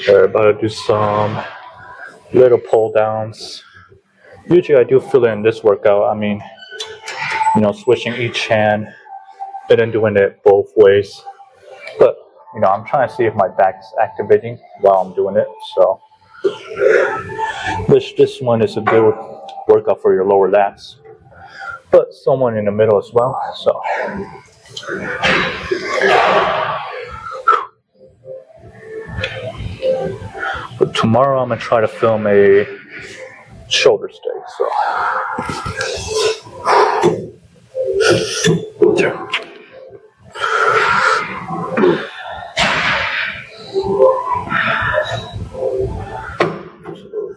We're about to do some little pull downs. Usually I do feel it in this workout. I mean, switching each hand and then doing it both ways. But, I'm trying to see if my back is activating while I'm doing it. So, this one is a good workout for your lower lats, but someone in the middle as well. So, but tomorrow I'm gonna try to film a shoulder stay. So.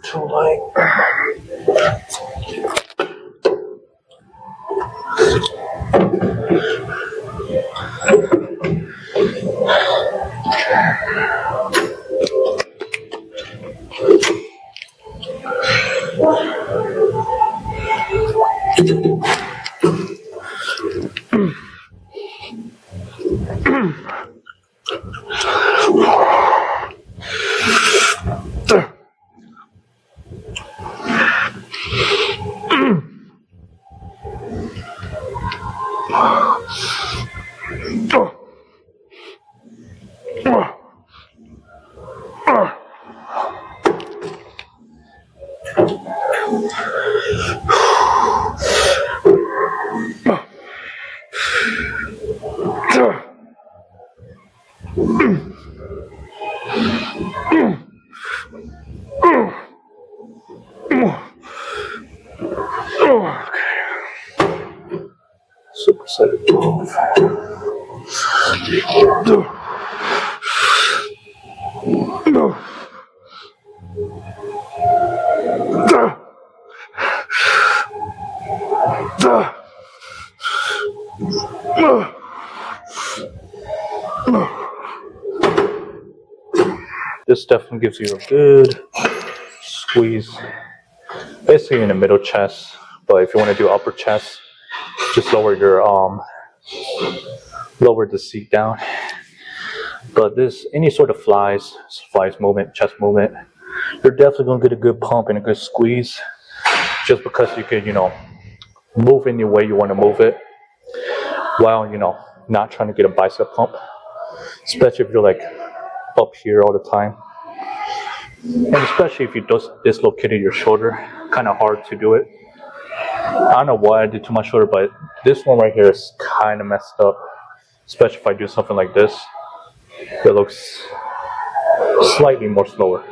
Too light. Super excited. This definitely gives you a good squeeze, basically in the middle chest. But if you want to do upper chest, just lower the seat down. But any sort of flies movement, chest movement, you're definitely gonna get a good pump and a good squeeze, just because you can, move any way you want to move it, while not trying to get a bicep pump, especially if you're like up here all the time, and especially if you dislocated your shoulder, kind of hard to do it. I don't know why I did too much shoulder, but this one right here is kind of messed up, especially if I do something like this. It looks slightly more slower,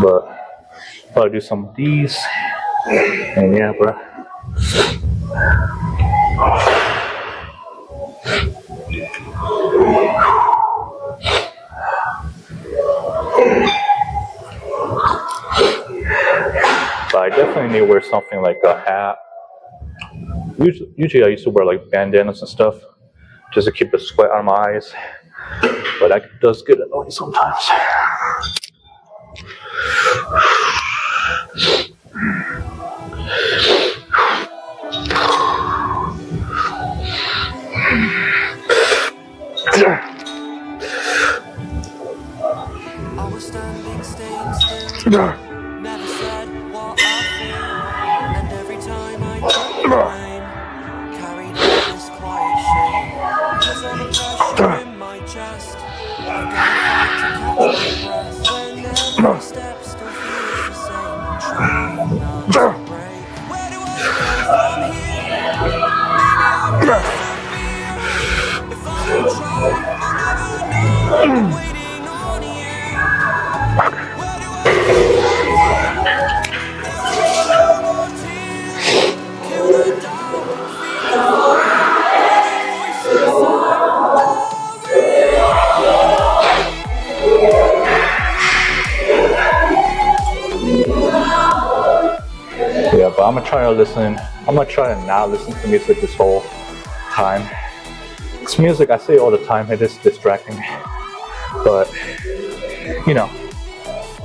but I'll do some of these, and yeah, bro. But I definitely need to wear something like a hat. Usually I used to wear like bandanas and stuff just to keep the sweat out of my eyes, but that does get annoying sometimes. I was standing, staying still. Never said what I feel, and every time I took the blame, carried on this quiet shame. There's all the pressure in my chest. I've got to fight to catch my breath. When every step still feels the same, I'm trying not to break. Where do I go from here? Maybe I'm disappear. If I don't try, I'll never know. I'm waiting on you. Where do I go from here? Is there no more tears? Kill the doubt, feed the fire. Hear the voices Yeah, but I'm gonna try to not listen to music this whole time. It's music, I say all the time, it is distracting. But,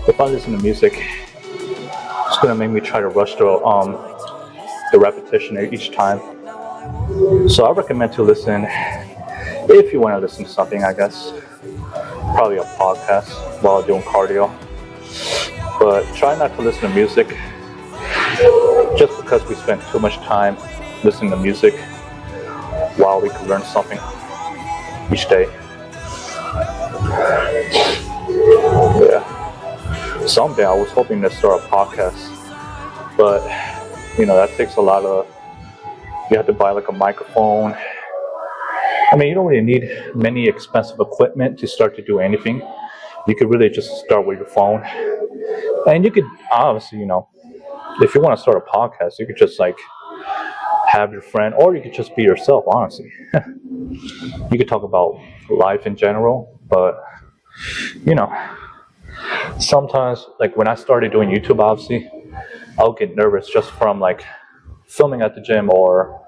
if I listen to music, it's gonna make me try to rush the repetition each time. So I recommend to listen, if you want to listen to something, I guess, probably a podcast while doing cardio. But try not to listen to music, just because we spend too much time listening to music while we could learn something each day. Yeah. Someday I was hoping to start a podcast, but that takes a lot of. You have to buy like a microphone. I mean, you don't really need many expensive equipment to start to do anything. You could really just start with your phone, and you could obviously, if you want to start a podcast, you could just like have your friend, or you could just be yourself. Honestly, you could talk about life in general, but sometimes, like when I started doing YouTube, obviously, I'll get nervous just from like filming at the gym or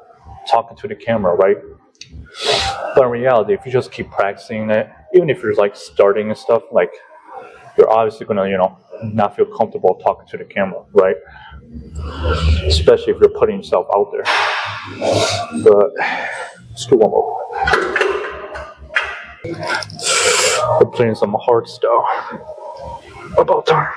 talking to the camera, right? But in reality, if you just keep practicing it, even if you're like starting and stuff, like you're obviously gonna, not feel comfortable talking to the camera, right? Especially if you're putting yourself out there. But let's do one more. We're playing some hard stuff. About time.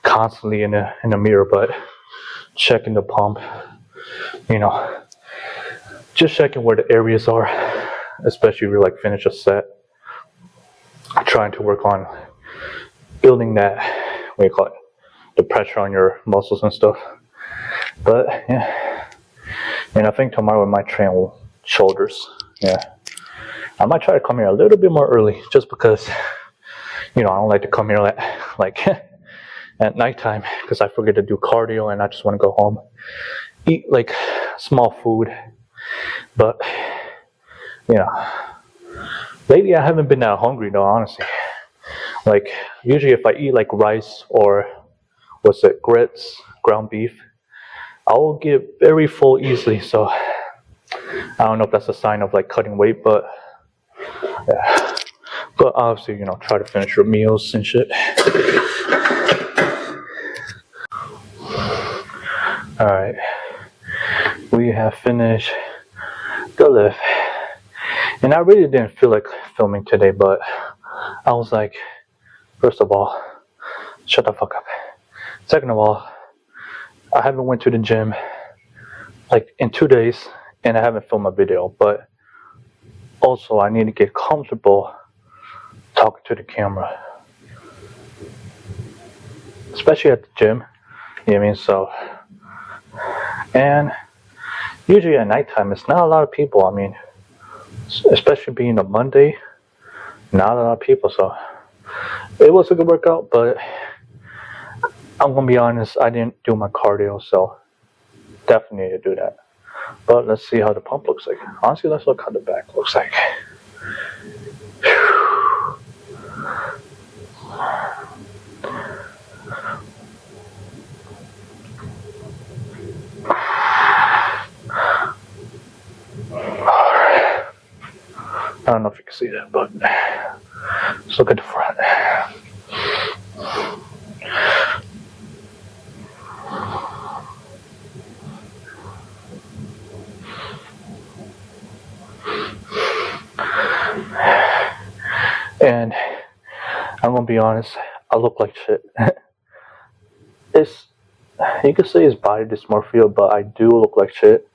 Constantly in the mirror, but checking the pump, just checking where the areas are, especially if you like finish a set. Trying to work on building that, what do you call it, the pressure on your muscles and stuff. But yeah, and I think tomorrow I might train shoulders. Yeah, I might try to come here a little bit more early, just because I don't like to come here at nighttime, because I forget to do cardio and I just want to go home, eat like small food. But lately I haven't been that hungry though, honestly. Like usually if I eat like rice or grits, ground beef, I will get very full easily. So I don't know if that's a sign of like cutting weight, but yeah. But obviously, try to finish your meals and shit. Alright, we have finished the lift, and I really didn't feel like filming today, but I was like, First of all, shut the fuck up. Second of all, I haven't went to the gym like in 2 days, and I haven't filmed a video. But also, I need to get comfortable talking to the camera, especially at the gym. You know what I mean? So, and usually at nighttime, it's not a lot of people. I mean, especially being a Monday, not a lot of people. So it was a good workout, but I'm gonna be honest, I didn't do my cardio, so definitely need to do that. But let's see how the pump looks like. Honestly, let's look how the back looks like. I don't know if you can see that, but let's look at the front. And I'm gonna be honest, I look like shit. You could say it's body dysmorphia, but I do look like shit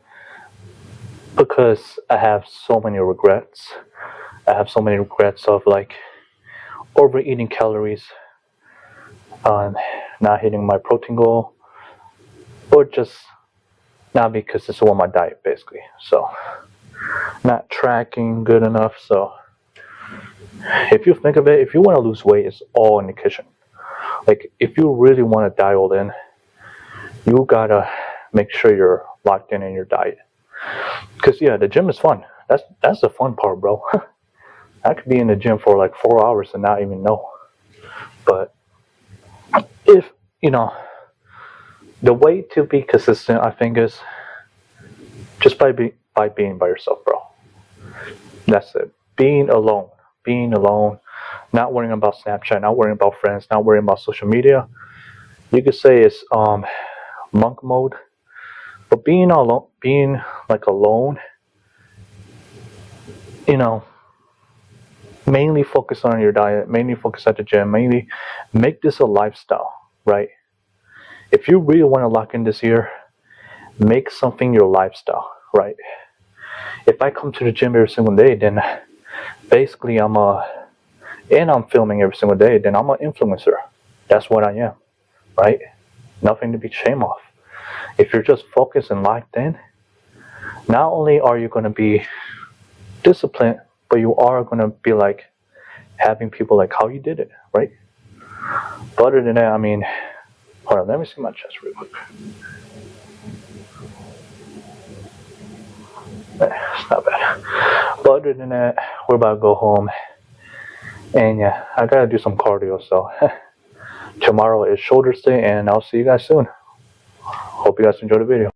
because I have so many regrets. I have so many regrets of like overeating calories, not hitting my protein goal, or just not because it's on my diet basically. So not tracking good enough. So if you think of it, if you want to lose weight, it's all in the kitchen. Like if you really want to dial in, you gotta make sure you're locked in your diet. Because yeah, the gym is fun. That's the fun part, bro. I could be in the gym for like 4 hours and not even know. But if the way to be consistent, I think, is just by being by yourself, bro. That's it. Being alone, not worrying about Snapchat, not worrying about friends, not worrying about social media. You could say it's monk mode, but being alone, mainly focus on your diet, mainly focus at the gym, mainly make this a lifestyle, right? If you really want to lock in this year, make something your lifestyle, right? If I come to the gym every single day, then basically I'm filming every single day, then I'm an influencer. That's what I am, right? Nothing to be ashamed of. If you're just focused and locked in, not only are you going to be disciplined, but you are going to be like having people like how you did it, right? But other than that, I mean, hold on, let me see my chest real quick. It's not bad. But other than that, we're about to go home. And yeah, I gotta do some cardio, so tomorrow is Shoulders Day, and I'll see you guys soon. Hope you guys enjoy the video.